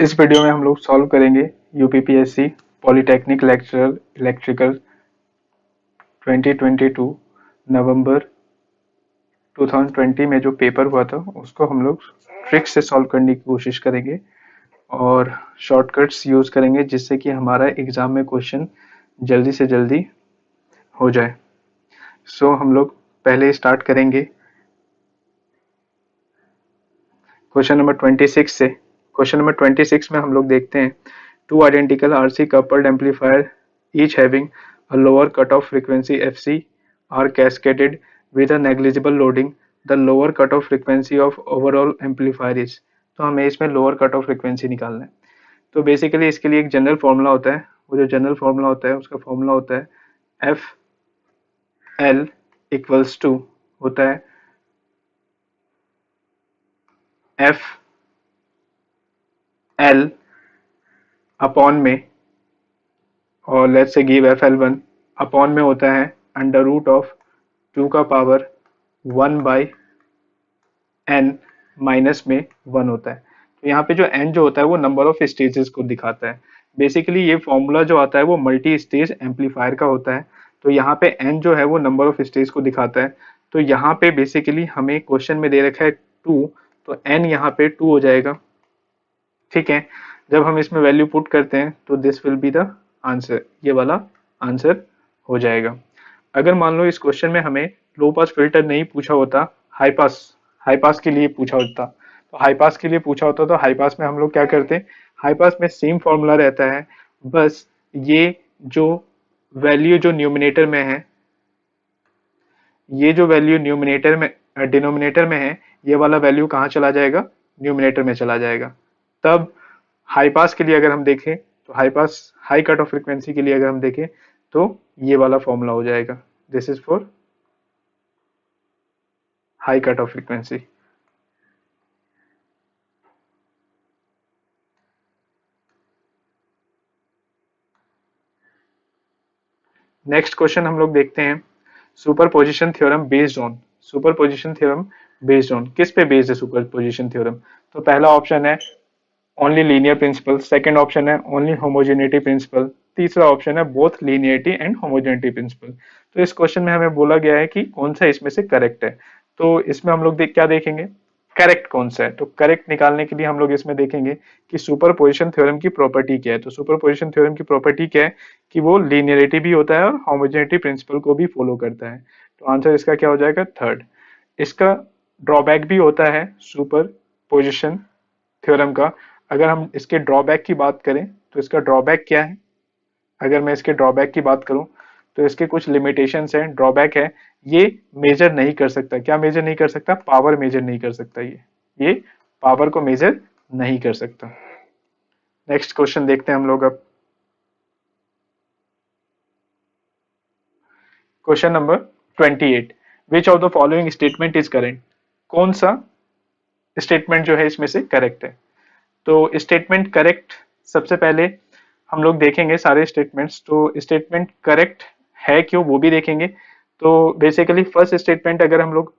इस वीडियो में हम लोग सॉल्व करेंगे यूपीपीएससी पॉलिटेक्निक लेक्चरर इलेक्ट्रिकल 2022 नवंबर 2020 में जो पेपर हुआ था उसको हम लोग ट्रिक से सॉल्व करने की कोशिश करेंगे और शॉर्टकट्स यूज करेंगे जिससे कि हमारा एग्जाम में क्वेश्चन जल्दी से जल्दी हो जाए। हम लोग पहले स्टार्ट करेंगे क्वेश्चन नंबर 26 से। क्वेश्चन नंबर 26 में हम लोग देखते हैं two identical RC coupled amplifier each having a lower cut off frequency FC are cascaded with a negligible loading the lower cut off frequency of overall amplifier is. तो हमें इसमें lower cut off frequency निकालना है। तो basically इसके लिए एक general formula होता है। वो जो जनरल फॉर्मूला होता है उसका फॉर्मूला होता है एफ एल इक्वल्स टू होता है एफ एल अपॉन में और let's say give F L one upon में होता है अंडर रूट ऑफ 2 का पावर 1 बाई एन माइनस में 1 होता है। तो यहाँ पे जो एन जो होता है वो नंबर ऑफ स्टेजेस को दिखाता है। बेसिकली ये फॉर्मूला जो आता है वो मल्टी स्टेज एम्पलीफायर का होता है। तो यहाँ पे एन जो है वो नंबर ऑफ स्टेज को दिखाता है। तो यहाँ पे बेसिकली हमें क्वेश्चन में दे रखा है 2, तो एन यहाँ पे 2 हो जाएगा। ठीक है, जब हम इसमें वैल्यू पुट करते हैं तो this will be the answer, ये वाला आंसर हो जाएगा। अगर मान लो इस क्वेश्चन में हमें लो पास फिल्टर नहीं पूछा होता, हाई पास के लिए पूछा होता, तो हाई पास के लिए पूछा होता तो हाई पास में हम लोग क्या करते हैं, हाई पास में सेम फॉर्मूला रहता है, बस ये जो वैल्यू जो न्यूमिनेटर में है, ये जो वैल्यू न्यूमिनेटर में डिनोमिनेटर में है, ये वाला वैल्यू कहाँ चला जाएगा, न्यूमिनेटर में चला जाएगा। तब हाई पास के लिए अगर हम देखें तो high pass high cut off frequency के लिए अगर हम देखें तो ये वाला फॉर्मूला हो जाएगा, this is for high cut off frequency. Next question हम लोग देखते हैं superposition theorem based on. Superposition theorem based on किस पे बेस्ड है सुपरपोजिशन थ्योरम? तो पहला ऑप्शन है only linear principle, second option है ओनली होमोजेनिटी प्रिंसिपल, तीसरा ऑप्शन है both linearity and homogeneity principle. तो इस क्वेश्चन में हमें बोला गया है कि कौन सा इसमें से करेक्ट है। तो इसमें हम लोग क्या देखेंगे, करेक्ट कौन सा है। तो करेक्ट निकालने के लिए हम लोग इसमें देखेंगे कि सुपरपोजिशन थ्योरम की प्रॉपर्टी क्या है। तो सुपरपोजिशन थ्योरम की प्रॉपर्टी क्या है कि वो लीनियरिटी भी होता है और होमोजेनिटी प्रिंसिपल को भी फॉलो करता है। तो आंसर इसका क्या हो जाएगा, थर्ड। इसका ड्रॉबैक भी होता है सुपरपोजिशन थ्योरम का। अगर हम इसके ड्रॉबैक की बात करें तो इसका ड्रॉबैक क्या है, अगर मैं इसके ड्रॉबैक की बात करूं तो इसके कुछ लिमिटेशंस हैं, ड्रॉबैक है, ये मेजर नहीं कर सकता। क्या मेजर नहीं कर सकता, पावर मेजर नहीं कर सकता, ये पावर को मेजर नहीं कर सकता। नेक्स्ट क्वेश्चन देखते हैं हम लोग अब। Question number 28, which of the following statement is correct? कौन सा स्टेटमेंट जो है इसमें से करेक्ट है? तो स्टेटमेंट करेक्ट, सबसे पहले हम लोग देखेंगे सारे स्टेटमेंट्स, तो स्टेटमेंट करेक्ट है क्यों वो भी देखेंगे। तो बेसिकली फर्स्ट स्टेटमेंट अगर हम लोग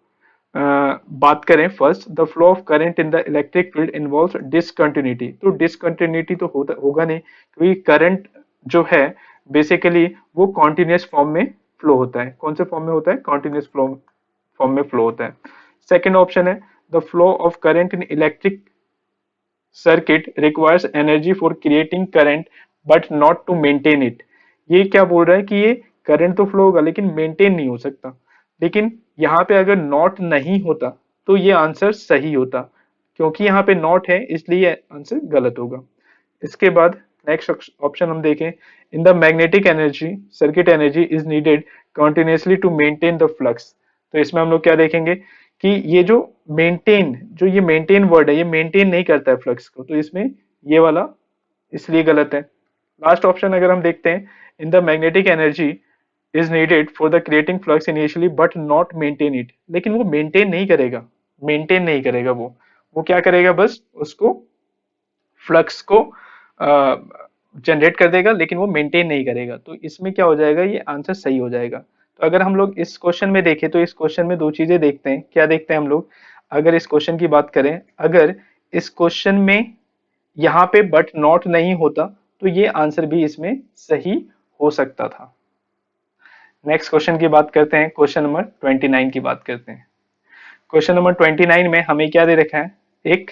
बात करें, first the flow of current in the electric field involves discontinuity. तो डिसकंटिन्यूटी तो होगा नहीं, क्योंकि करंट जो है बेसिकली वो कॉन्टिन्यूस फॉर्म में फ्लो होता है। कौन से फॉर्म में होता है, कॉन्टिन्यूस फॉर्म में फ्लो होता है। सेकेंड ऑप्शन है the flow of current in electric circuit requires energy for creating current but not to maintain it. ये क्या बोल रहा है कि ये करंट तो फ्लो होगा लेकिन मेंटेन नहीं हो सकता। लेकिन यहाँ पे अगर नॉट नहीं होता तो ये आंसर सही होता, क्योंकि यहाँ पे नॉट है इसलिए आंसर गलत होगा। इसके बाद नेक्स्ट ऑप्शन हम देखें, in the magnetic energy circuit energy is needed continuously to maintain the flux. तो इसमें हम लोग क्या देखेंगे कि ये जो ये मेंटेन वर्ड है, ये मेंटेन नहीं करता है फ्लक्स को, तो इसमें ये वाला इसलिए गलत है। लास्ट ऑप्शन अगर हम देखते हैं, इन the magnetic energy is needed for the creating flux initially but not maintain it. लेकिन वो मेंटेन नहीं करेगा वो क्या करेगा, बस उसको फ्लक्स को जनरेट कर देगा लेकिन वो मेंटेन नहीं करेगा। तो इसमें क्या हो जाएगा, ये आंसर सही हो जाएगा। तो अगर हम लोग इस क्वेश्चन में देखें तो इस क्वेश्चन में दो चीजें देखते हैं। क्या देखते हैं हम लोग, अगर इस क्वेश्चन की बात करें, अगर इस क्वेश्चन में यहाँ पे बट नॉट नहीं होता तो ये आंसर भी इसमें सही हो सकता था। नेक्स्ट क्वेश्चन की बात करते हैं, क्वेश्चन नंबर 29 की बात करते हैं। क्वेश्चन नंबर 29 में हमें क्या दे रखा है, एक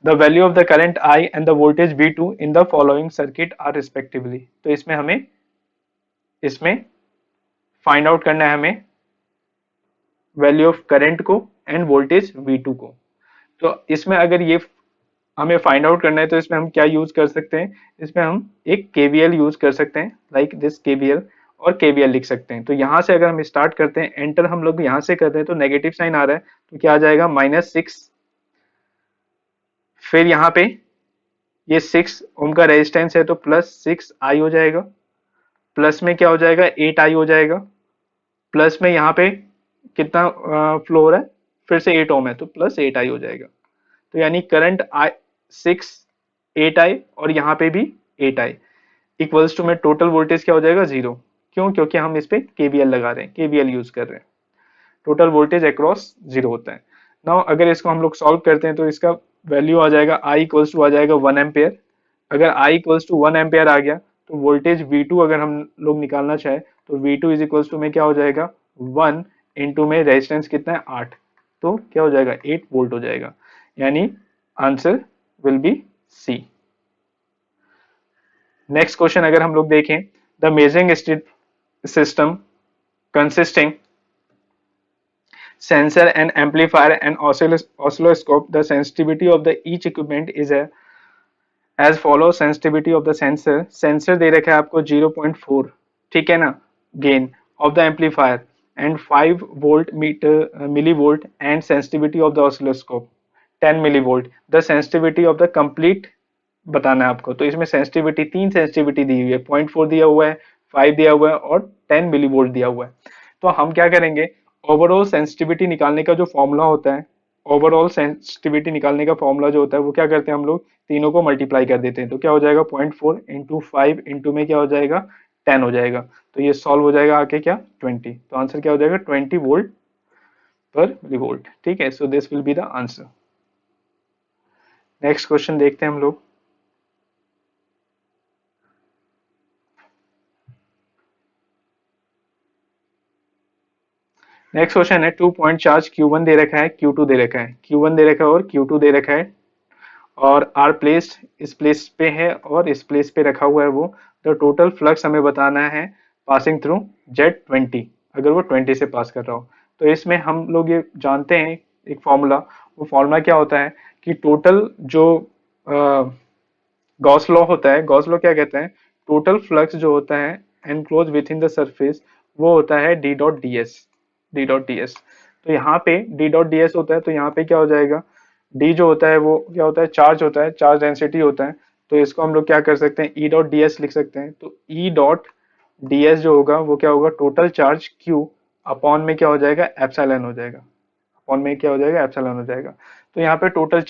the value of the current I and the voltage V2 in the following circuit are respectively. तो इसमें फाइंड आउट करना है हमें वैल्यू ऑफ करंट को एंड वोल्टेज V2 को। तो इसमें अगर ये हमें फाइंड आउट करना है तो इसमें हम क्या यूज कर सकते हैं, इसमें हम एक KVL यूज कर सकते हैं, लाइक दिस KVL, और KVL लिख सकते हैं। तो यहाँ से अगर हम स्टार्ट करते हैं, एंटर हम लोग यहाँ से करते हैं तो नेगेटिव साइन आ रहा है तो क्या आ जाएगा -6, फिर यहाँ पे ये 6 ओम का रेजिस्टेंस है तो +6i हो जाएगा, प्लस में क्या हो जाएगा 8i हो जाएगा, प्लस में यहाँ पे कितना फ्लो हो रहा है, फिर से 8 ओम है तो +8i हो जाएगा। तो यानी करंट आई 6 8i और यहाँ पे भी 8i इक्वल्स टू में टोटल वोल्टेज क्या हो जाएगा 0। क्यों, क्योंकि हम इस पे KVL लगा रहे हैं, KVL यूज कर रहे हैं, टोटल वोल्टेज अक्रॉस 0 होता है। नाउ अगर इसको हम लोग सॉल्व करते हैं तो इसका वैल्यू आ जाएगा I इक्वल्स टू आ जाएगा 1 एम्पेयर। अगर I इक्वल्स टू 1 एम्पेयर आ गया तो वोल्टेज V2 अगर हम लोग निकालना चाहे तो V2 इज इक्वल्स टू में क्या हो जाएगा 1 इंटू में रेजिस्टेंस कितना है 8, तो क्या हो जाएगा 8 वोल्ट हो जाएगा। यानी answer will be C. Next question अगर हम लोग देखें, the measuring system consisting sensor and amplifier and oscilloscope, the sensitivity of the each equipment is as follows. sensitivity of the sensor दे रखा है आपको 0.4, ठीक है ना, gain of the amplifier and 5 volt meter millivolt and sensitivity of the oscilloscope 10 millivolt, the sensitivity of the complete बताना है आपको। तो इसमें सेंसिटिविटी, तीन सेंसिटिविटी दी हुई है, 0.4 दिया हुआ है, 5 दिया हुआ है और 10 मिलीवोल्ट दिया हुआ है। तो हम क्या करेंगे, ओवरऑल सेंसिटिविटी निकालने का जो फॉर्मूला होता है, ओवरऑल सेंसिटिविटी निकालने का फॉर्मूला जो होता है वो क्या करते हैं हम लोग, तीनों को मल्टीप्लाई कर देते हैं। तो क्या हो जाएगा 0.4 इंटू 5 इंटू में क्या हो जाएगा 10 हो जाएगा। तो ये सॉल्व हो जाएगा आके क्या 20, तो आंसर क्या हो जाएगा 20 वोल्ट पर मिलीवोल्ट। ठीक है, so this will be the answer. Next question देखते हैं हम लोग। नेक्स्ट क्वेश्चन है, 2 पॉइंट चार्ज Q1 दे रखा है, Q2 दे रखा है, Q1 दे रखा है और Q2 दे रखा है, और आर प्लेस्ड इस प्लेस पे है और इस प्लेस पे रखा हुआ है वो। तो टोटल फ्लक्स हमें बताना है पासिंग थ्रू Z20, अगर वो 20 से पास कर रहा हो। तो इसमें हम लोग ये जानते हैं एक फॉर्मूला, वो फॉर्मूला क्या होता है कि टोटल जो गॉस लॉ होता है, गॉस लॉ क्या कहता है, टोटल फ्लक्स जो होता है enclose with in the surface वो होता है D dot D S, D dot D S. तो यहाँ पे D डॉट डी एस होता है, तो यहाँ पे क्या हो जाएगा, D जो होता है वो क्या होता है, चार्ज होता है, चार्ज डेंसिटी होता है। तो इसको हम लोग क्या कर सकते हैं, E डॉट डी एस लिख सकते हैं। तो E डॉट डी एस जो होगा वो क्या होगा, टोटल चार्ज Q अपॉन में क्या हो जाएगा एप्सिलॉन हो जाएगा, अपॉन में क्या हो जाएगा एप्सिलॉन हो जाएगा। तो यहाँ पे टोटल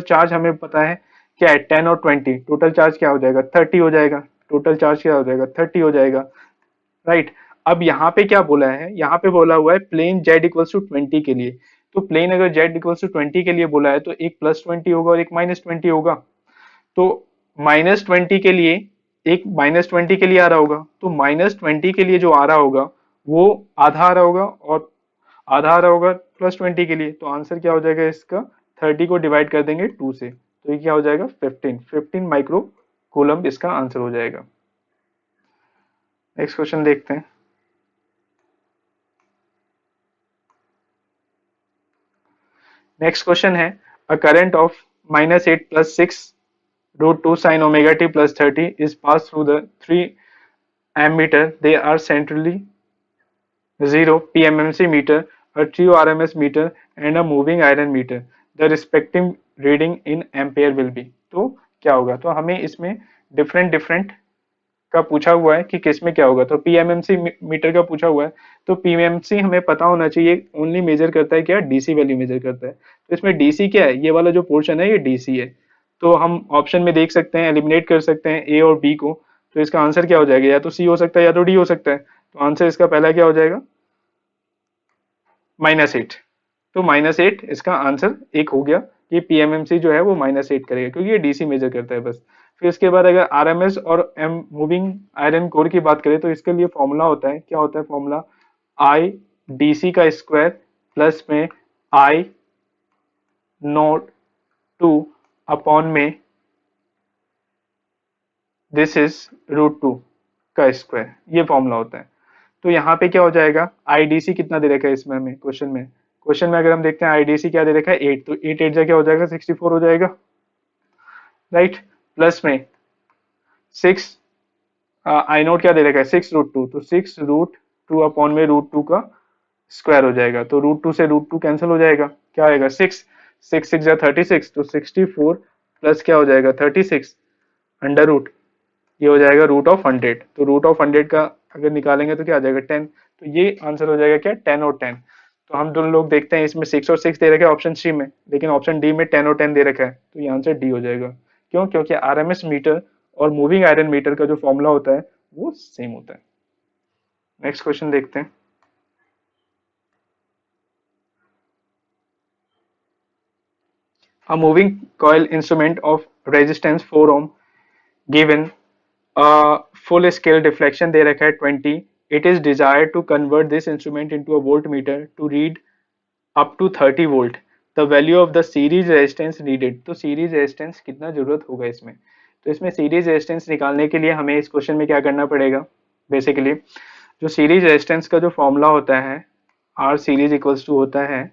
चार्ज हमें पता है क्या है 10 और 20, टोटल चार्ज क्या हो जाएगा 30 हो जाएगा, टोटल चार्ज क्या हो जाएगा 30 हो जाएगा, राइट। अब यहाँ पे क्या बोला है, यहाँ पे बोला हुआ है प्लेन Z इक्वल्स टू 20 के लिए। तो प्लेन अगर Z इक्वल्स टू 20 के लिए बोला है तो एक +20 होगा और एक -20 होगा। तो -20 के लिए एक -20 के लिए आ रहा होगा, तो -20 के लिए जो आ रहा होगा वो आधा आ रहा होगा और आधा आ रहा होगा +20 के लिए। तो आंसर क्या हो जाएगा इसका, 30 को डिवाइड कर देंगे 2 से, तो ये क्या हो जाएगा 15 माइक्रो कूलम्ब इसका आंसर हो जाएगा। नेक्स्ट क्वेश्चन देखते हैं। नेक्स्ट क्वेश्चन है, a current of -8 + 6 √2 sin omega t + 30 is passed through the 3 ammeter. They are centrally 0 PMMC meter, a true RMS meter and a moving iron meter. The respective reading in ampere will be। तो क्या होगा, तो हमें इसमें different different का पूछा हुआ है कि किस में क्या होगा। तो पीएमएमसी मीटर का पूछा हुआ है, तो पीएमएमसी हमें पता होना चाहिए ओनली मेजर करता है क्या, डीसी वैल्यू मेजर करता है। तो इसमें डीसी क्या है, ये वाला जो पोर्शन है ये डीसी है। तो हम ऑप्शन में देख सकते हैं, एलिमिनेट कर सकते हैं ए और बी को। तो इसका आंसर क्या हो जाएगा, या तो सी हो सकता है या तो डी हो सकता है। तो आंसर इसका पहला क्या हो जाएगा -8। तो -8 इसका आंसर एक हो गया। कि पीएमएमसी जो है वो -8 करेगा, क्योंकि ये डीसी मेजर करता है बस। फिर उसके बाद अगर आरएमएस और एम मूविंग आयरन कोर की बात करें तो इसके लिए फॉर्मूला होता है, क्या होता है फॉर्मूला, आई डीसी का स्क्वायर प्लस में आई नोट 2 अपॉन में दिस इज √2 का स्क्वायर, ये फॉर्मूला होता है। तो यहाँ पे क्या हो जाएगा, आईडीसी कितना दे रखा है इसमें हमें क्वेश्चन में अगर हम देखते हैं आईडीसी क्या दे रखा है 8, तो 8 8 जा क्या हो जाएगा 64 हो जाएगा, राइट। प्लस में 6 आई नोट क्या दे रखा है 6√2, तो 6√2 अपॉन में √2 का स्क्वायर हो जाएगा, तो √2 से √2 कैंसिल हो जाएगा, क्या आएगा 6, 6 6 जा 36, तो 64 प्लस क्या हो जाएगा 36 अंडर रूट, ये हो जाएगा √100, तो √100 का अगर निकालेंगे तो क्या आ जाएगा 10, तो ये आंसर हो जाएगा क्या 10 और 10। तो हम दोनों लोग देखते हैं इसमें 6 और 6 दे रखा है ऑप्शन सी में, लेकिन ऑप्शन डी में 10 और 10 दे रखा है, तो ये आंसर डी हो जाएगा। क्यों, क्योंकि आरएमएस मीटर और मूविंग आयरन मीटर का जो फॉर्मूला होता है वो सेम होता है। नेक्स्ट क्वेश्चन देखते हैं। A moving coil instrument of resistance 4 ohm given a full scale deflection दे रखा है 20, it is desired to convert this instrument into a voltmeter to read up to 30 volt, the value of the series resistance needed। तो series resistance कितना जरूरत होगा इसमें, तो इसमें series resistance निकालने के लिए हमें इस क्वेश्चन में क्या करना पड़ेगा, बेसिकली जो series resistance का जो फॉर्मूला होता है R series इक्वल्स टू होता है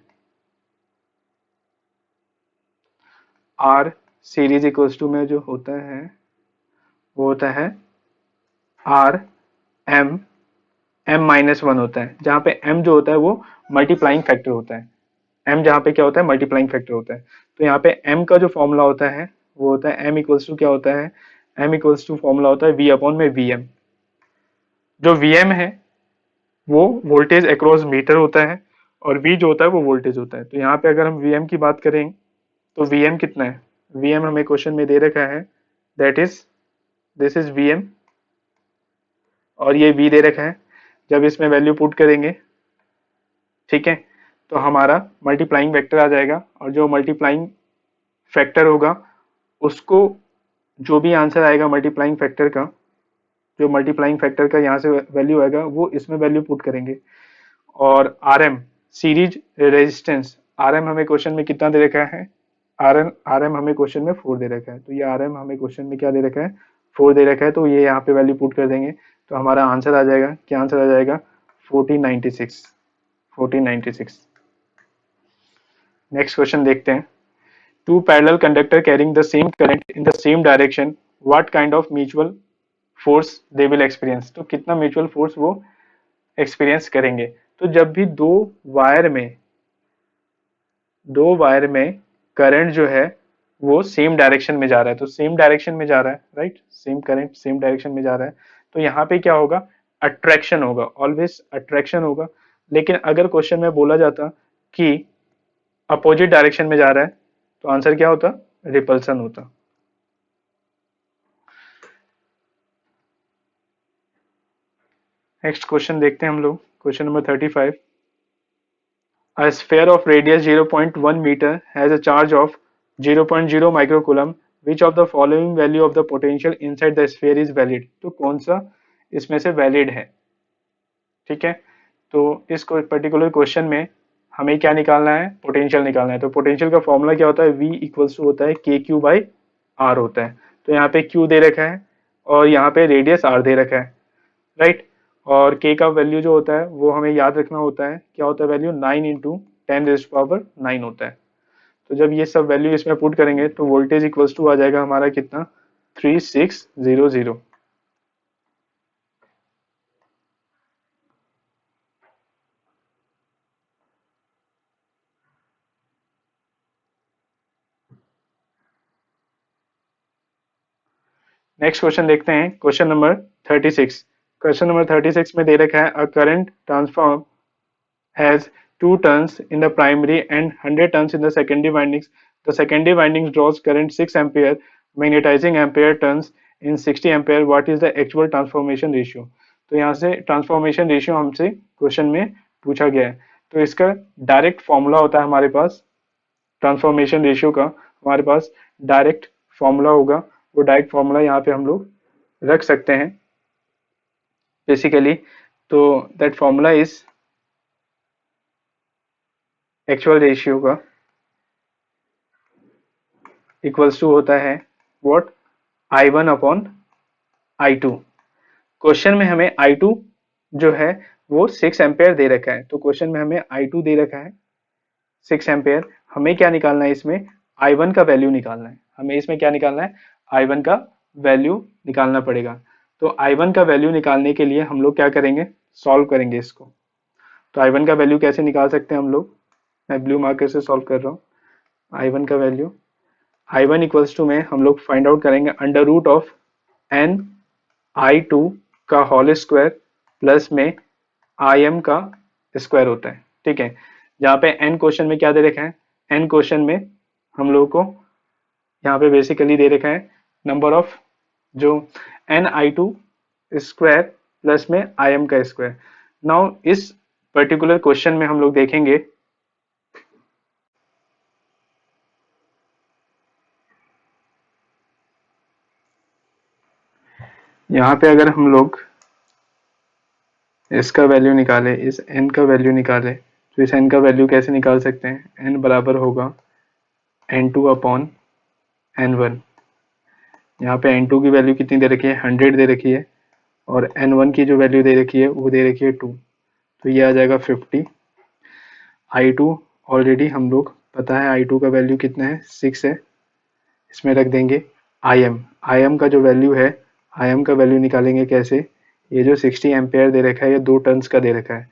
R सीरीज इक्वल्स टू में जो होता है वो होता है R M M-1 होता है, जहाँ पे M जो होता है वो मल्टीप्लाइंग फैक्टर होता है, M जहाँ पे क्या होता है मल्टीप्लाइंग फैक्टर होता है। तो यहाँ पे M का जो फॉर्मूला होता है वो होता है M इक्वल्स टू क्या होता है, M इक्वल्स टू फॉर्मूला होता है V अपॉन में VM। जो VM है वो वोल्टेज अक्रॉस मीटर होता है और V जो होता है वो वोल्टेज होता है। तो यहाँ पे अगर हम VM की बात करें तो VM कितना है, VM हमें क्वेश्चन में दे रखा है, that is this is VM और ये V दे रखा है। जब इसमें वैल्यू पुट करेंगे, ठीक है, तो हमारा मल्टीप्लाइंग वेक्टर आ जाएगा और जो मल्टीप्लाइंग फैक्टर होगा उसको, जो भी आंसर आएगा मल्टीप्लाइंग फैक्टर का, जो मल्टीप्लाइंग फैक्टर का यहाँ से वैल्यू आएगा वो इसमें वैल्यू पुट करेंगे। और आरएम सीरीज रेजिस्टेंस, आरएम हमें क्वेश्चन में कितना दे रखा है, आरएम हमें क्वेश्चन में 4 दे रखा है, तो ये आरएम हमें क्वेश्चन में क्या दे रखा है 4 दे रखा है, तो ये यहाँ पे वैल्यू पुट कर देंगे तो हमारा आंसर आ जाएगा, क्या आंसर आ जाएगा 1496, 1496। नेक्स्ट क्वेश्चन देखते हैं। Two parallel conductor carrying the same current in the same direction, what kind of mutual force they will experience, तो कितना म्यूचुअल फोर्स वो एक्सपीरियंस करेंगे। तो जब भी दो वायर में करंट जो है वो सेम डायरेक्शन में जा रहा है, तो सेम डायरेक्शन में जा रहा है, right, same current same direction में जा रहा है, तो यहाँ पे क्या होगा अट्रैक्शन होगा, ऑलवेज अट्रैक्शन होगा। लेकिन अगर क्वेश्चन में बोला जाता कि अपोजिट डायरेक्शन में जा रहा है तो आंसर क्या होता, रिपल्सन होता। नेक्स्ट क्वेश्चन देखते हैं हम लोग, question number 35। A sphere of radius 0.1 meter has a charge of 0.0 microcoulomb. Which of the following value of the potential inside the sphere is valid? तो कौन सा इसमें से वैलिड है, ठीक है। तो इस पर्टिकुलर क्वेश्चन में हमें क्या निकालना है, पोटेंशियल निकालना है। तो पोटेंशियल का फॉर्मूला क्या होता है, V इक्वल्स टू होता है KQ/R होता है। तो यहाँ पे Q दे रखा है और यहाँ पे रेडियस R दे रखा है, राइट। और K का वैल्यू जो होता है वो हमें याद रखना होता है, क्या होता है वैल्यू 9 इंटू 10⁻⁹ होता है। तो जब ये सब वैल्यू इसमें पुट करेंगे तो वोल्टेज इक्वल्स टू आ जाएगा हमारा कितना 3600। नेक्स्ट क्वेश्चन देखते हैं, क्वेश्चन नंबर 36। क्वेश्चन नंबर 36 में दे रखा है, a current transform has 2 turns in the primary and 100 turns in the secondary windings. The secondary windings draws current 6 ampere, magnetizing ampere turns in 60 ampere. What is the actual transformation ratio? तो यहाँ से transformation ratio हमसे question में पूछा गया है। तो इसका डायरेक्ट फॉर्मूला होता है हमारे पास ट्रांसफॉर्मेशन रेशियो का हमारे पास डायरेक्ट फॉर्मूला होगा, वो डायरेक्ट फॉर्मूला यहाँ पे हम लोग रख सकते हैं बेसिकली। तो that formula is actual ratio का इक्वल्स टू होता है what, I1 upon I2। Question में हमें I2 जो है वो 6 एम्पेयर दे रखा है, तो क्वेश्चन में हमें I2 दे रखा है 6 एम्पेयर। हमें क्या निकालना है इसमें, I1 का वैल्यू निकालना है। हमें इसमें क्या निकालना है, I1 का वैल्यू निकालना पड़ेगा। तो I1 का वैल्यू निकालने के लिए हम लोग क्या करेंगे, सॉल्व करेंगे इसको। तो I1 का वैल्यू कैसे निकाल सकते हैं हम लोग, मैं ब्लू मार्कर से सॉल्व कर रहा हूँ। I1 का वैल्यू, I1 इक्वल्स टू में हम लोग फाइंड आउट करेंगे under root of N I2 का होल स्क्वायर प्लस में Im का स्क्वायर होता है, ठीक है। जहाँ पे n क्वेश्चन में क्या दे रखा है, n क्वेश्चन में हम लोगों को यहाँ पे बेसिकली दे रखा है नंबर ऑफ जो NI2 स्क्वायर प्लस में Im का स्क्वायर। नाउ इस पर्टिकुलर क्वेश्चन में हम लोग देखेंगे यहाँ पे अगर हम लोग इसका वैल्यू निकाले, इस n का वैल्यू निकाले, तो इस n का वैल्यू कैसे निकाल सकते हैं, n बराबर होगा N2 अपॉन N1। यहाँ पे N2 की वैल्यू कितनी दे रखी है, 100 दे रखी है, और N1 की जो वैल्यू दे रखी है वो दे रखी है 2, तो ये आ जाएगा 50। I2 ऑलरेडी हम लोग पता है I2 का वैल्यू कितना है, 6 है। इसमें रख देंगे Im का जो वैल्यू है, Im का वैल्यू निकालेंगे कैसे, ये जो 60 एम्पेयर दे रखा है ये 2 टन्स का दे रखा है।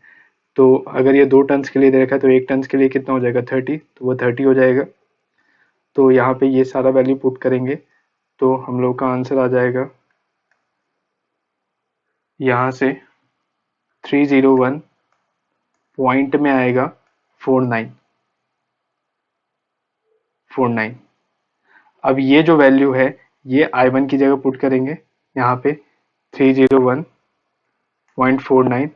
तो अगर ये 2 टन्स के लिए दे रखा है तो 1 टन्स के लिए कितना हो जाएगा, 30, तो वो 30 हो जाएगा। तो यहाँ पे ये सारा वैल्यू पुट करेंगे तो हम लोग का आंसर आ जाएगा यहाँ से 301 पॉइंट में आएगा 49। अब ये जो वैल्यू है ये I1 की जगह पुट करेंगे यहाँ पे 301.49,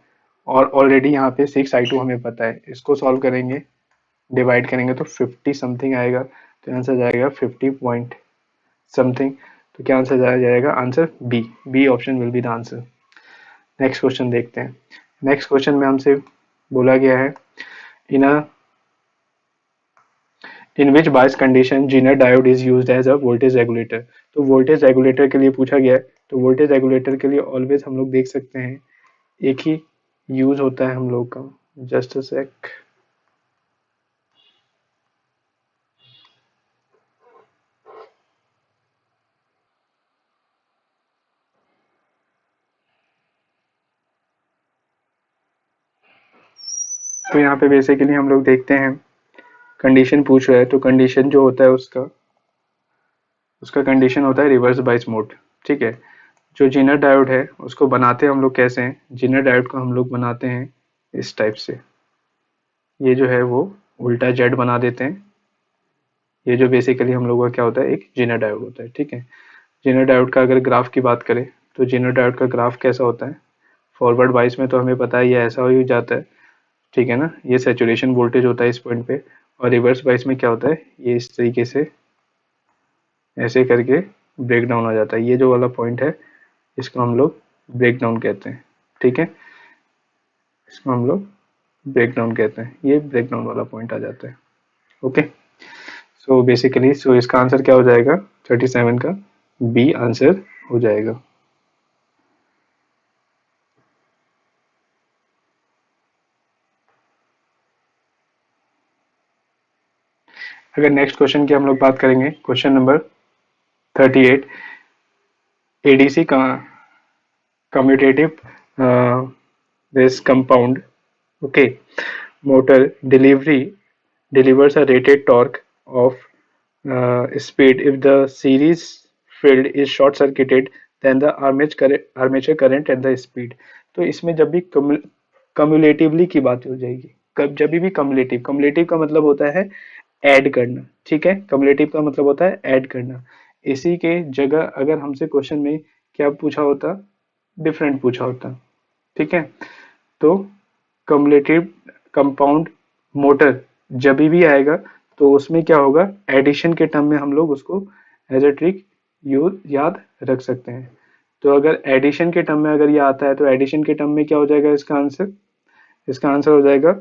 और ऑलरेडी यहाँ पे 6I2 हमें पता है, इसको सॉल्व करेंगे, डिवाइड करेंगे तो 50 समथिंग आएगा। तो आंसर जाएगा 50 पॉइंट समथिंग। तो क्या आंसर जाएगा, answer B option will be the answer. Next question देखते हैं। नेक्स्ट क्वेश्चन में हमसे बोला गया है in which bias condition zener diode is used as a voltage regulator. तो वोल्टेज रेगुलेटर के लिए पूछा गया है, तो वोल्टेज रेगुलेटर के लिए ऑलवेज हम लोग देख सकते हैं एक ही यूज होता है हम लोग का। जस्ट अ सेक, तो यहाँ पे बेसिकली हम लोग देखते हैं कंडीशन पूछ रहा है, तो कंडीशन जो होता है उसका कंडीशन होता है रिवर्स बायस मोड, ठीक है। जो जीनर डायोड है उसको बनाते हैं हम लोग कैसे हैं, जीनर डायोड को हम लोग बनाते हैं इस टाइप से, ये जो है वो उल्टा जेड बना देते हैं। ये जो बेसिकली हम लोगों का क्या होता है, एक जीनर डायोड होता है, ठीक है। जीनर डायोड का अगर ग्राफ की बात करें तो जीनर डायोड का ग्राफ कैसा होता है, फॉरवर्ड बाइस में तो हमें पता है ये ऐसा हो जाता है, ठीक है ना, ये सैचुरेशन वोल्टेज होता है इस पॉइंट पे, और रिवर्स बाइस में क्या होता है, ये इस तरीके से ऐसे करके ब्रेक डाउन हो जाता है। ये जो वाला पॉइंट है इसको हम लोग ब्रेक डाउन कहते हैं, ठीक है, इसको हम लोग ब्रेक डाउन कहते हैं, ये ब्रेक डाउन वाला पॉइंट आ जाता है। ओके, सो बेसिकली सो इसका आंसर क्या हो जाएगा, 37 का बी आंसर हो जाएगा। अगर नेक्स्ट क्वेश्चन की हम लोग बात करेंगे, क्वेश्चन नंबर 38, एडीसी का commutative this compound, okay, motor delivers a rated torque of speed if the series field is short circuited then the armature current and the speed। तो इसमें जब भी कम्युलेटिवली की बात हो जाएगी, कब जब भी कम्युलेटिव का मतलब होता है ऐड करना, ठीक है, कम्युलेटिव का मतलब होता है ऐड करना। इसी के जगह अगर हमसे क्वेश्चन में क्या पूछा होता, डिफरेंट पूछा होता, ठीक है। तो कम्युलेटिव कंपाउंड मोटर जब भी आएगा तो उसमें क्या होगा, एडिशन के टर्म में हम लोग उसको एज अ ट्रिक याद रख सकते हैं। तो अगर एडिशन के टर्म में अगर ये आता है तो एडिशन के टर्म में क्या हो जाएगा इसका आंसर, इसका आंसर हो जाएगा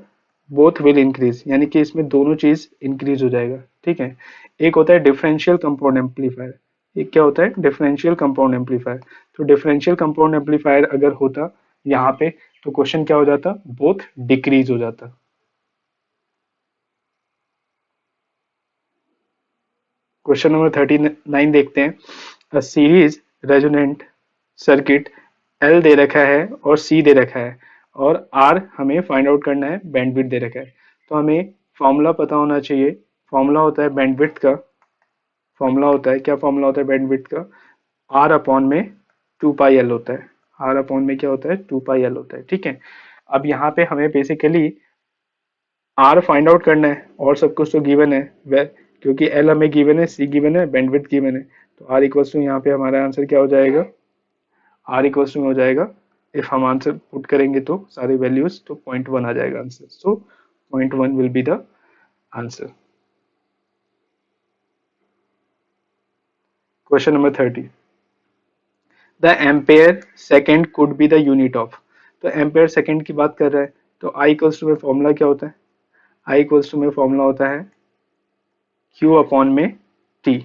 बोथ विल इंक्रीज, यानी कि इसमें दोनों चीज इंक्रीज हो जाएगा। ठीक है, एक होता है डिफरेंशियल कंपाउंड एम्पलीफायर, एक क्या होता है डिफरेंशियल कंपाउंड एम्पलीफायर। तो डिफरेंशियल कंपाउंड एम्पलीफायर अगर होता यहाँ पे तो क्वेश्चन क्या हो जाता, बोथ डिक्रीज हो जाता। क्वेश्चन नंबर 39 देखते हैं। A series resonant circuit L दे रखा है और सी दे रखा है और आर हमें फाइंड आउट करना है, बैंडविड्थ दे रखा है। तो हमें फॉर्मूला पता होना चाहिए। फॉर्मूला होता है बैंडविड्थ का, फॉर्मूला होता है क्या, फॉर्मूला होता है बैंडविड्थ का आर अपॉन में 2 पाई एल होता है। आर अपॉन में क्या होता है, 2 पाई एल होता है। ठीक है, अब यहाँ पे हमें बेसिकली आर फाइंड आउट करना है और सब कुछ तो गिवन है वह, क्योंकि एल हमें गिवन है, सी गिवन है, बैंडविड्थ गिवन है। तो आर इक्वल्स टू यहाँ पे हमारा आंसर क्या हो जाएगा, आर इक्वल्स टू में हो जाएगा, इफ हम आंसर पुट करेंगे तो सारी वैल्यूज तो 0.1 आ जाएगा answer. So 0.1 will be the answer. Question number 30, the ampere second could be the unit of. तो एम्पेयर सेकेंड की बात कर रहा है, तो आई इक्वल्स टू में फॉर्मूला क्या होता है, आई इक्वल्स टू में फॉर्मूला होता है क्यू अपॉन में T,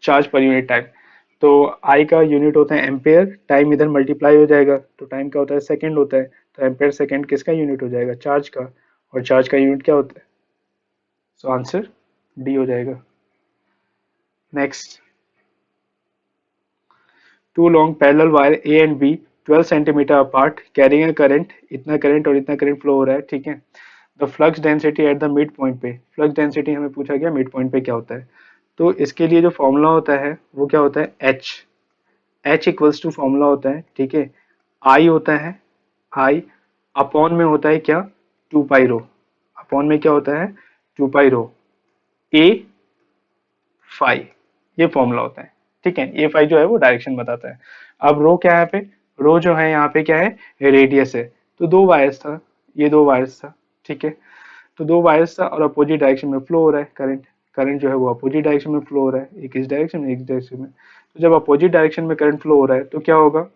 charge per unit time. तो आई का यूनिट होता है एम्पेयर, टाइम इधर मल्टीप्लाई हो जाएगा तो टाइम क्या होता है, सेकंड होता है। तो एम्पेयर सेकंड किसका यूनिट हो जाएगा, चार्ज का, और चार्ज का यूनिट क्या होता है, सो आंसर डी हो जाएगा। Next, two long parallel wire A and B 12 centimetre apart carrying a current, इतना करंट और इतना करंट फ्लो हो रहा है। ठीक है, the flux density at the mid point पे, फ्लक्स डेंसिटी हमें पूछा गया मिड पॉइंट पे क्या होता है। तो इसके लिए जो फॉर्मूला होता है वो क्या होता है, H, H equals to formula होता है, ठीक है, आई होता है, आई अपॉन में होता है क्या, 2 पाई रो, अपॉन में क्या होता है 2 पाई रो ए फाई, ये फॉर्मूला होता है। ठीक है, ए फाई जो है वो डायरेक्शन बताता है। अब रो क्या है पे, रो जो है यहाँ पे क्या है, रेडियस है। तो दो वायर्स था, ये दो वायर्स था। ठीक है, तो दो वायर्स था और अपोजिट डायरेक्शन में फ्लो हो रहा है करंट, करंट जो है वो अपोजिट डायरेक्शन में फ्लो हो रहा है, एक इस डायरेक्शन में एक इस डायरेक्शन में। तो जब अपोजिट डायरेक्शन में करंट फ्लो हो रहा है तो क्या होगा,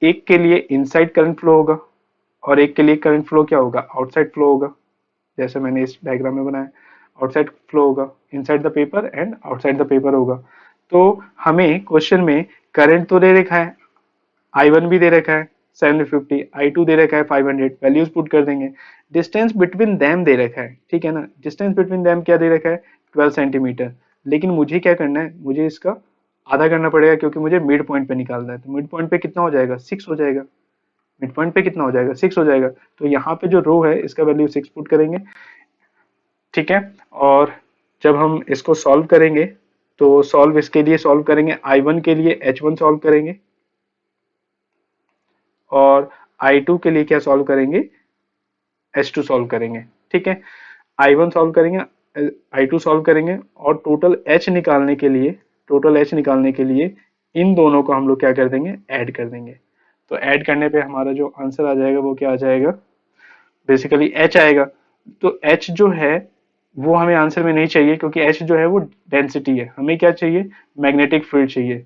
एक के लिए इनसाइड करंट फ्लो होगा और एक के लिए करंट फ्लो क्या होगा, आउटसाइड फ्लो होगा, जैसे मैंने इस डायग्राम में बनाया, आउटसाइड फ्लो होगा, inside the paper and outside the paper होगा। तो हमें क्वेश्चन में करंट तो दे रखा है, I1 भी दे रखा है 750, I2 दे रखा है 500, वैल्यूज पुट कर देंगे। डिस्टेंस बिटवीन देम दे रखा है, ठीक है ना, डिस्टेंस बिटवीन देम क्या दे रखा है, 12 सेंटीमीटर। लेकिन मुझे क्या करना है, मुझे इसका आधा करना पड़ेगा क्योंकि मुझे मिड पॉइंट पे निकालना है। तो मिड पॉइंट पे कितना हो जाएगा, 6 हो जाएगा, मिड पॉइंट पे कितना हो जाएगा, 6 हो जाएगा। तो यहाँ पे जो रो है इसका वैल्यू 6 पुट करेंगे। ठीक है, और जब हम इसको सॉल्व करेंगे तो सॉल्व इसके लिए सॉल्व करेंगे, I1 के लिए H1 सॉल्व करेंगे और I2 के लिए क्या सॉल्व करेंगे, H2 सॉल्व करेंगे। ठीक है, I1 सॉल्व करेंगे, I2 सॉल्व करेंगे और टोटल H निकालने के लिए, टोटल H निकालने के लिए इन दोनों को हम लोग क्या कर देंगे, ऐड कर देंगे। तो ऐड करने पे हमारा जो आंसर आ जाएगा वो क्या आ जाएगा, बेसिकली H आएगा। तो H जो है वो हमें आंसर में नहीं चाहिए क्योंकि H जो है वो डेंसिटी है, हमें क्या चाहिए, मैग्नेटिक फील्ड चाहिए।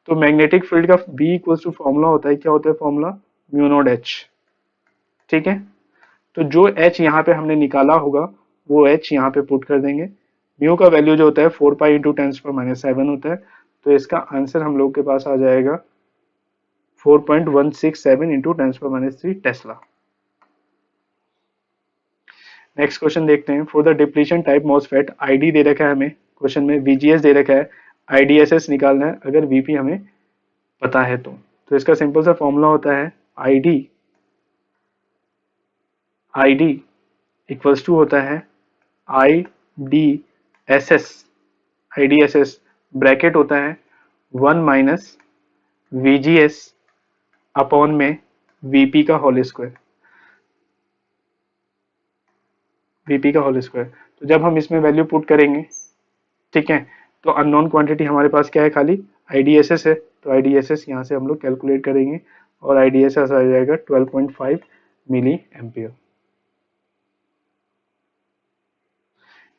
तो मैग्नेटिक फील्ड का B इक्वल्स टू फॉर्मूला होता है, क्या होता है फॉर्मूला, म्यू नॉट H। ठीक है, तो जो H यहाँ पे हमने निकाला होगा वो H यहाँ पे पुट कर देंगे। म्यू का वैल्यू जो होता है 4 पाई इंटू 10⁻⁷ होता है। तो इसका आंसर हम लोग के पास आ जाएगा 4.167 इंटू 10⁻³ टेस्ला। नेक्स्ट क्वेश्चन देखते हैं, for the depletion type MOSFET ID दे रखा है हमें क्वेश्चन में, वीजीएस दे रखा है, आईडीएसएस निकालना है अगर वीपी हमें पता है तो इसका सिंपल सा फॉर्मूला होता है आईडी, आईडी इक्वल्स टू होता है I D S S, I D S S bracket होता है 1 माइनस वीजीएस अपॉन में वीपी का होल स्क्वायर, वीपी का होल स्क्वायर। तो जब हम इसमें वैल्यू पुट करेंगे, ठीक है, तो अननोन क्वांटिटी हमारे पास क्या है, खाली आईडीएसएस है। तो आईडीएसएस यहाँ से हम लोग कैलकुलेट करेंगे और आईडीएसएस आ जाएगा 12.5 मिली एम्पियर।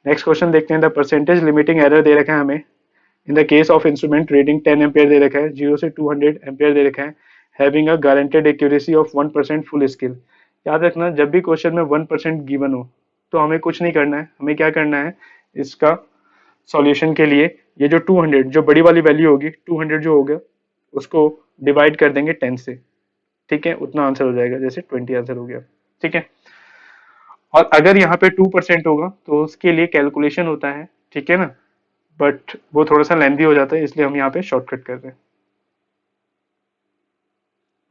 नेक्स्ट क्वेश्चन देखते हैं, द परसेंटेज लिमिटिंग एरर दे रखा है हमें in the case of instrument reading 10 ampere दे रखा है, 0 से 200 एम्पियर दे रखा है, having a guaranteed accuracy of 1% full scale. याद रखना जब भी क्वेश्चन में 1% गिवन हो तो हमें कुछ नहीं करना है, हमें क्या करना है इसका सॉल्यूशन के लिए ये जो 200 जो बड़ी वाली वैल्यू होगी 200 जो होगा उसको डिवाइड कर देंगे 10 से, ठीक है, उतना आंसर हो जाएगा, जैसे 20 आंसर हो गया, ठीक है। और अगर यहाँ पे 2% होगा तो उसके लिए कैलकुलेशन होता है, ठीक है ना, बट वो थोड़ा सा लेंथी हो जाता है इसलिए हम यहाँ पे शॉर्टकट कर रहे हैं।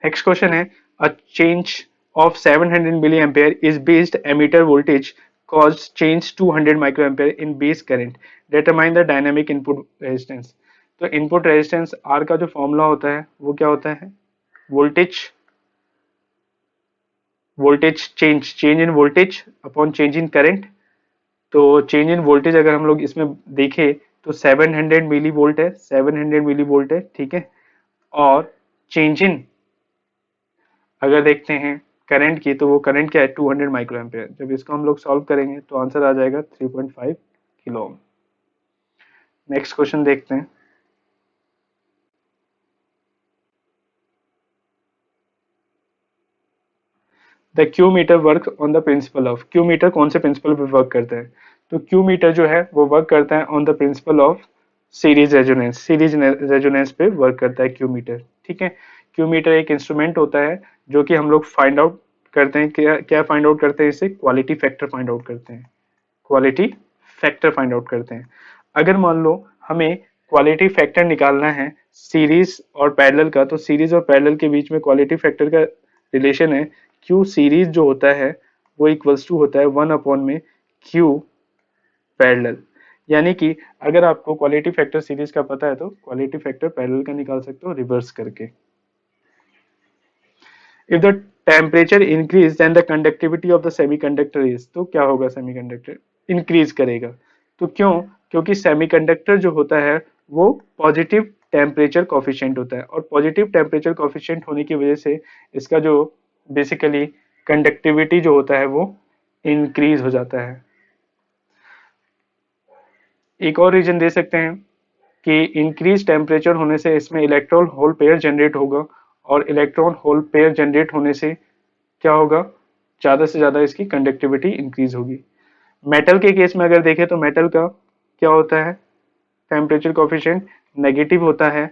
नेक्स्ट क्वेश्चन है, a change of 700 milli ampere is based ammeter voltage cause change 200 microampere in base current, determine the dynamic input resistance। तो इनपुट रेजिस्टेंस आर का जो फॉर्मूला होता है वो क्या होता है, voltage change in voltage upon change in current. तो चेंज इन वोल्टेज अगर हम लोग इसमें देखें तो 700 मिली वोल्ट है, 700 मिली वोल्ट है, ठीक है। और चेंज इन अगर देखते हैं करंट की तो वो करंट क्या है 200 माइक्रो एम्पियर। जब इसको हम लोग सॉल्व करेंगे तो आंसर आ जाएगा 3.5 किलो ओम। नेक्स्ट क्वेश्चन देखते हैं, the Q meter work on the principle of, Q meter कौन से प्रिंसिपल पे वर्क करता है, तो क्यू मीटर जो है वो वर्क करता है on the principle of series resonance, series resonance पे वर्क करता है क्यू मीटर, ठीक है। क्यू मीटर एक इंस्ट्रूमेंट होता है जो कि हम लोग फाइंड आउट करते हैं, क्या क्या फाइंड आउट करते हैं, इससे क्वालिटी फैक्टर फाइंड आउट करते हैं, क्वालिटी फैक्टर फाइंड आउट करते हैं। अगर मान लो हमें क्वालिटी फैक्टर निकालना है सीरीज और पैरेलल का, तो सीरीज और पैरेलल के बीच में क्वालिटी फैक्टर का रिलेशन है क्यू सीरीज जो होता है वो इक्वल्स टू होता है 1 अपॉन में क्यू पैरेलल। यानी कि अगर आपको क्वालिटी फैक्टर सीरीज का पता है तो क्वालिटी फैक्टर पैरेलल का निकाल सकते हो रिवर्स करके। If the temperature increase then the conductivity of the semiconductor is, तो क्या होगा, सेमीकंडक्टर इंक्रीज करेगा। तो क्यों, क्योंकि सेमीकंडक्टर जो होता है वो पॉजिटिव टेम्परेचर कॉफिशिएंट होता है, और पॉजिटिव टेम्परेचर कॉफिशिएंट होने की वजह से इसका जो बेसिकली कंडक्टिविटी जो होता है वो इंक्रीज हो जाता है। एक और रीजन दे सकते हैं कि इंक्रीज टेम्परेचर होने से इसमें इलेक्ट्रॉन होल पेयर जनरेट होगा, और इलेक्ट्रॉन होल पेयर जनरेट होने से क्या होगा, ज़्यादा से ज़्यादा इसकी कंडक्टिविटी इंक्रीज होगी। मेटल के केस में अगर देखें तो मेटल का क्या होता है, टेम्परेचर कोफिशिएंट नेगेटिव होता है,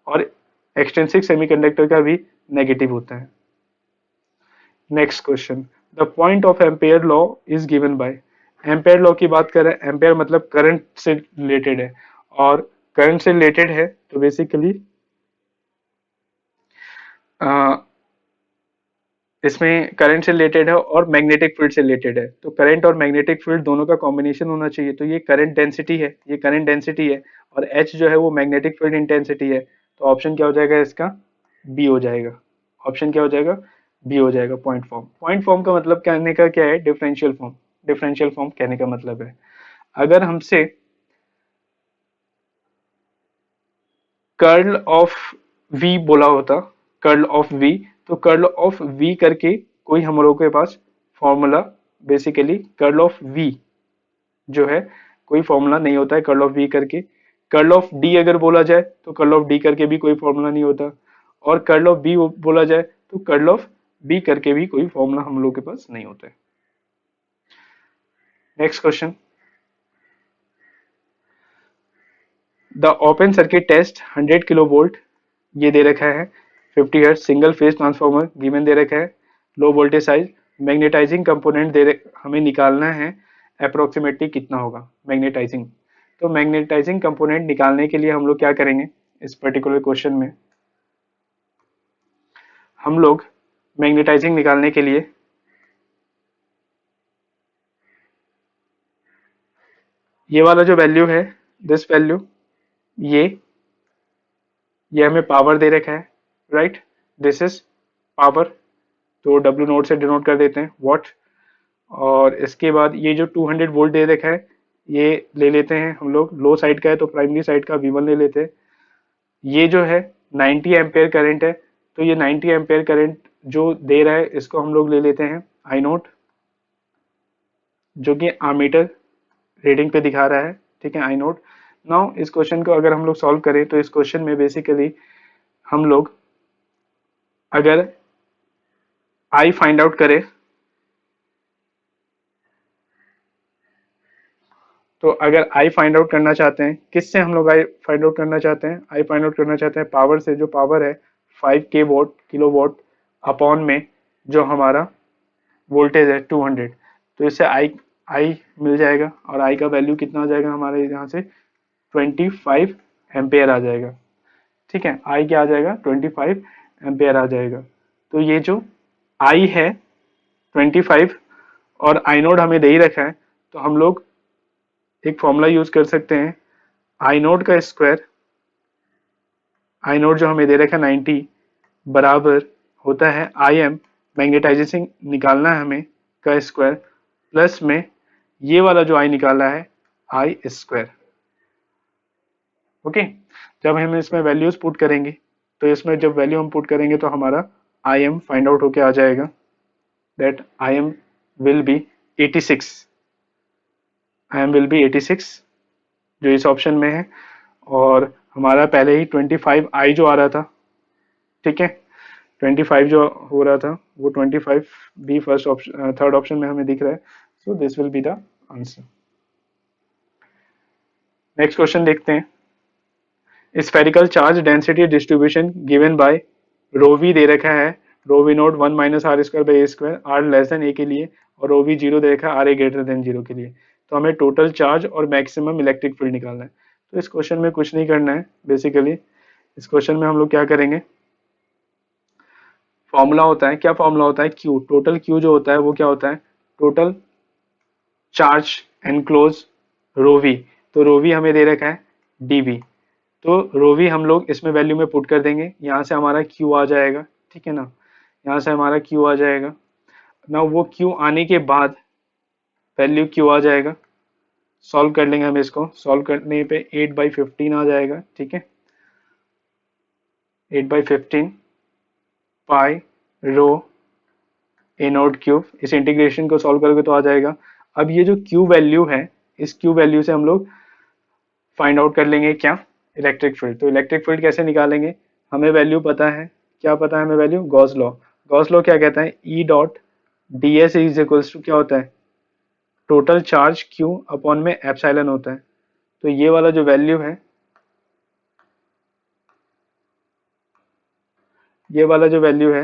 और एक्सट्रिंसिक सेमीकंडक्टर का भी नेगेटिव होता है। Next question, the point of ampere law is given by, ampere law की बात करें, एम्पेयर मतलब करंट से रिलेटेड है, और करंट से रिलेटेड है तो बेसिकली इसमें करंट से रिलेटेड है और मैग्नेटिक फील्ड से रिलेटेड है। तो करंट और मैग्नेटिक फील्ड दोनों का कॉम्बिनेशन होना चाहिए, तो ये करंट डेंसिटी है, ये करंट डेंसिटी है, और एच जो है वो मैग्नेटिक फील्ड इंटेंसिटी है। तो ऑप्शन क्या हो जाएगा इसका, बी हो जाएगा। ऑप्शन क्या हो जाएगा, बी हो जाएगा। पॉइंट फॉर्म, पॉइंट फॉर्म का मतलब कहने का क्या है, डिफरेंशियल फॉर्म, डिफरेंशियल फॉर्म कहने का मतलब है अगर हमसे कर्ल ऑफ वी बोला होता, कर्ल ऑफ वी, तो कर्ल ऑफ वी करके कोई हम लोगों के पास formula, basically curl of V जो है कोई फॉर्मूला नहीं होता है कर्ल ऑफ वी करके। कर्ल ऑफ डी अगर बोला जाए तो कर्ल ऑफ डी करके भी कोई फॉर्मूला नहीं होता, और कर्ल ऑफ बी बोला जाए तो कर्ल ऑफ बी करके भी कोई फॉर्मूला हम लोग के पास नहीं होता है। Next question, the open circuit test 100 kilo volt ये दे रखा है, 50 hertz single phase transformer given दे रखा है, low voltage side, magnetising component हमें निकालना है, अप्रोक्सीमेटली कितना होगा मैग्नेटाइजिंग। तो मैग्नेटाइजिंग कंपोनेंट निकालने के लिए हम लोग क्या करेंगे, इस पर्टिकुलर क्वेश्चन में हम लोग मैग्नेटाइजिंग निकालने के लिए ये वाला जो वैल्यू है, दिस वैल्यू, ये हमें पावर दे रखा है, राइट, दिस इज पावर, तो डब्ल्यू नोट से डिनोट कर देते हैं वॉट। और इसके बाद ये जो 200 वोल्ट दे रखा है ये ले लेते हैं हम लोग, लो साइड का है तो प्राइमरी साइड का V1 ले लेते हैं। ये जो है 90 एम्पेयर करंट है, तो ये 90 एम्पेयर करंट जो दे रहा है इसको हम लोग ले लेते हैं I0, जो कि आमीटर रीडिंग पे दिखा रहा है, ठीक है, आई नोट। नाउ इस क्वेश्चन को अगर हम लोग सॉल्व करें तो इस क्वेश्चन में बेसिकली हम लोग अगर आई फाइंड आउट करें तो अगर आई फाइंड आउट करना चाहते हैं, किससे हम लोग आई फाइंड आउट करना चाहते हैं? आई फाइंड आउट करना चाहते हैं पावर से, जो पावर है 5 वोट किलो वोट अपॉन में जो हमारा वोल्टेज है 200। तो इससे आई आई मिल जाएगा और आई का वैल्यू कितना आ जाएगा हमारे यहाँ से 25 एम्पेयर आ जाएगा, ठीक है। आई क्या आ जाएगा? 25 एम्पेयर आ जाएगा। तो ये जो आई है 25 और आई नोड हमें दे ही रखा है, तो हम लोग एक फॉर्मूला यूज कर सकते हैं, आई नोड का स्क्वायर, आई नोड जो हमें दे रखा है 90 बराबर होता है आई एम, मैग्नेटाइजेशन निकालना है हमें, का स्क्वायर प्लस में ये वाला जो आई निकाला है आई स्क्वायर। ओके, जब हम इसमें वैल्यूज पुट करेंगे तो इसमें जब वैल्यू हम पुट करेंगे तो हमारा आई एम फाइंड आउट होके आ जाएगा, that I am will be 86, I am will be 86 जो इस ऑप्शन में है। और हमारा पहले ही 25 आई जो आ रहा था, ठीक है, 25 जो हो रहा था वो 25 B first option third option में हमें दिख रहा है, so this will be the answer. Next question देखते हैं। Spherical charge density distribution given by rho V दे रखा है, rho V naught 1 minus R square by A square, R less than A के लिए, और रो वी जीरो दे रखा है, R A greater than zero के लिए। तो हमें टोटल चार्ज और मैक्सिमम इलेक्ट्रिक फील्ड निकालना है। तो इस क्वेश्चन में कुछ नहीं करना है, बेसिकली इस क्वेश्चन में हम लोग क्या करेंगे, फॉर्मूला होता है, क्या फॉर्मूला होता है, क्यू, टोटल क्यू जो होता है वो क्या होता है, total charge enclose rho V. तो रो वी हमें दे रखा है डीवी, तो रो वी हम लोग इसमें वैल्यू में पुट कर देंगे, यहाँ से हमारा क्यू आ जाएगा, ठीक है ना, यहाँ से हमारा क्यू आ जाएगा ना, वो क्यू आने के बाद वैल्यू क्यू आ जाएगा, सॉल्व कर लेंगे हम इसको, सॉल्व करने पे 8/15 आ जाएगा, ठीक है, 8/15 पाई रो ए नोट क्यूब, इस इंटीग्रेशन को सॉल्व करोगे तो आ जाएगा। अब ये जो क्यू वैल्यू है, इस क्यू वैल्यू से हम लोग फाइंड आउट कर लेंगे क्या, इलेक्ट्रिक फील्ड। तो इलेक्ट्रिक फील्ड कैसे निकालेंगे, हमें वैल्यू पता है, क्या पता है हमें value, Gauss law. Gauss law क्या कहता है, E dot D S is equals to क्या होता है, टोटल चार्ज क्यू अपॉन में एप्सिलॉन होता है। तो ये वाला जो वैल्यू है, ये वाला जो वैल्यू है,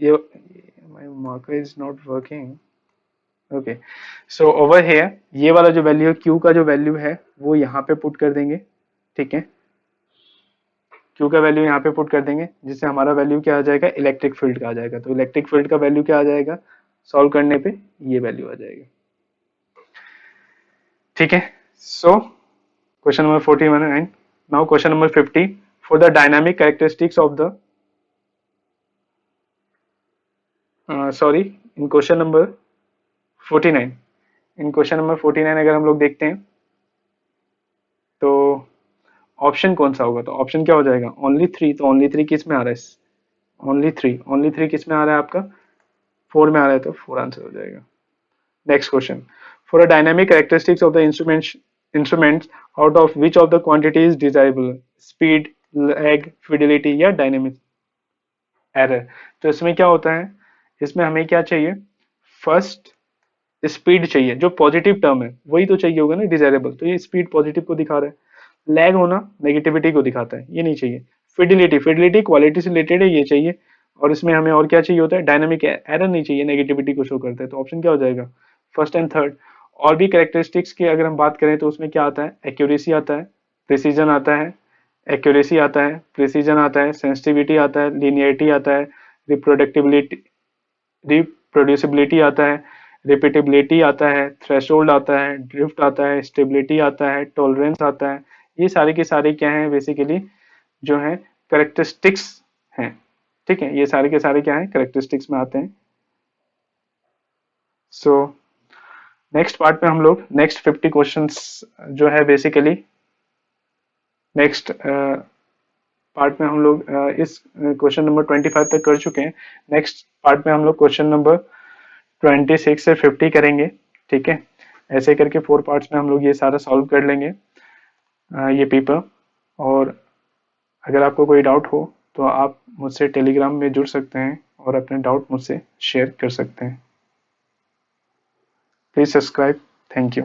ये my marker is not working, okay, so over here ये वाला जो वैल्यू है, क्यू का जो वैल्यू है वो यहाँ पे पुट कर देंगे, ठीक है, क्यू का वैल्यू यहाँ पे पुट कर देंगे, जिससे हमारा वैल्यू क्या आ जाएगा, इलेक्ट्रिक फील्ड का आ जाएगा। तो इलेक्ट्रिक फील्ड का वैल्यू क्या आ जाएगा, सॉल्व करने पे ये वैल्यू आ जाएगा, ठीक है। So question number 41, now question number 50, for the dynamic characteristics of the sorry, in question number 49, in question number 49 अगर हम लोग देखते हैं तो ऑप्शन कौन सा होगा, तो ऑप्शन क्या हो जाएगा, ओनली थ्री। तो ओनली थ्री किस में आ रहा है, ओनली थ्री, ओनली थ्री किस में आ रहा है आपका, फोर में आ रहा है, तो फोर आंसर हो जाएगा। Next question, for a dynamic characteristics of the instruments out of which of the quantity is desirable, speed, lag, fidelity या डायनेमिक एरर। तो इसमें क्या होता है, इसमें हमें क्या चाहिए, फर्स्ट स्पीड चाहिए, जो पॉजिटिव टर्म है वही तो चाहिए होगा ना डिजायरेबल, तो ये स्पीड पॉजिटिव को दिखा रहा है, लैग होना नेगेटिविटी को दिखाता है, ये नहीं चाहिए। फिडिलिटी, फिडिलिटी क्वालिटी से रिलेटेड है, ये चाहिए। और इसमें हमें और क्या चाहिए होता है, डायनामिक एरर नहीं चाहिए, नेगेटिविटी को शो करता है। तो ऑप्शन क्या हो जाएगा, फर्स्ट एंड थर्ड। और भी कैरेक्टरिस्टिक्स की अगर हम बात करें तो उसमें क्या आता है, एक्यूरेसी आता है, प्रिसीजन आता है, एक्यूरेसी आता है, प्रिसीजन आता है, सेंसिटिविटी आता है, लीनियरिटी आता है, रिप्रोडक्टिबिलिटी, रिप्रोड्यूसिबिलिटी आता है, रिपीटेबिलिटी आता है, थ्रेशोल्ड आता है, ड्रिफ्ट आता है, स्टेबिलिटी आता है, टॉलरेंस आता है। ये सारे के सारे क्या हैं, बेसिकली जो है करेक्टरिस्टिक्स हैं, ठीक है, ये सारे के सारे क्या हैं, करेक्टरिस्टिक्स में आते हैं। सो नेक्स्ट पार्ट में हम लोग नेक्स्ट 50 क्वेश्चंस जो है बेसिकली नेक्स्ट पार्ट में हम लोग इस क्वेश्चन नंबर 25 तक कर चुके हैं। नेक्स्ट पार्ट में हम लोग क्वेश्चन नंबर 26 से 50 करेंगे। ठीक है, ऐसे करके 4 पार्ट्स में हम लोग ये सारा सॉल्व कर लेंगे ये पेपर। और अगर आपको कोई डाउट हो तो आप मुझसे टेलीग्राम में जुड़ सकते हैं और अपने डाउट मुझसे शेयर कर सकते हैं। Please subscribe. Thank you.